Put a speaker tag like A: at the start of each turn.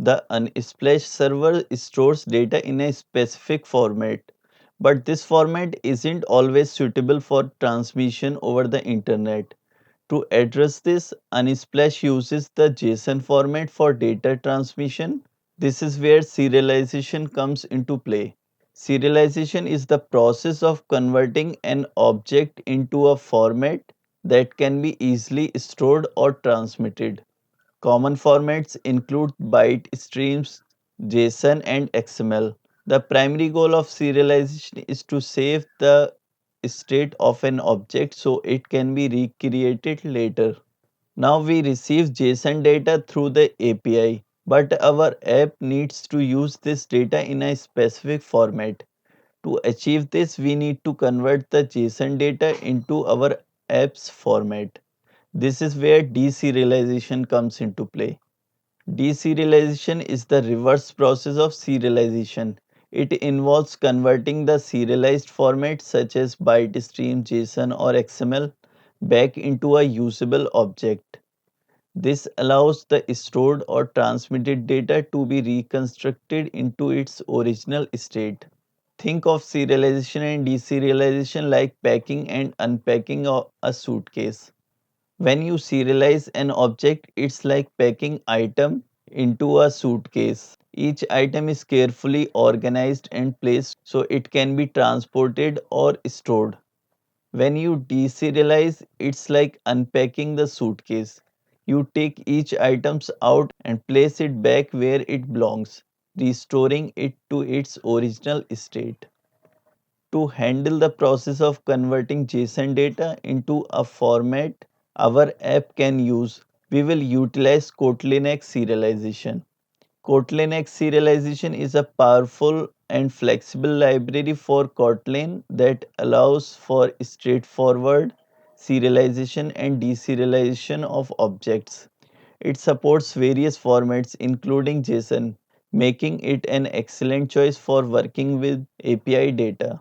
A: The Unsplash server stores data in a specific format, but this format isn't always suitable for transmission over the internet. To address this, Unsplash uses the JSON format for data transmission. This is where serialization comes into play. Serialization is the process of converting an object into a format that can be easily stored or transmitted. Common formats include byte streams, JSON, and XML. The primary goal of serialization is to save the state of an object so it can be recreated later. Now we receive JSON data through the API, but our app needs to use this data in a specific format. To achieve this, we need to convert the JSON data into our app's format. This is where deserialization comes into play. Deserialization is the reverse process of serialization. It involves converting the serialized format such as byte stream, JSON, or XML back into a usable object. This allows the stored or transmitted data to be reconstructed into its original state. Think of serialization and deserialization like packing and unpacking a suitcase. When you serialize an object, it's like packing item into a suitcase. Each item is carefully organized and placed so it can be transported or stored. When you deserialize, it's like unpacking the suitcase. You take each items out and place it back where it belongs, restoring it to its original state. To handle the process of converting JSON data into a format our app can use, we will utilize Kotlinx Serialization. Kotlinx Serialization is a powerful and flexible library for Kotlin that allows for straightforward serialization and deserialization of objects. It supports various formats including JSON, making it an excellent choice for working with API data.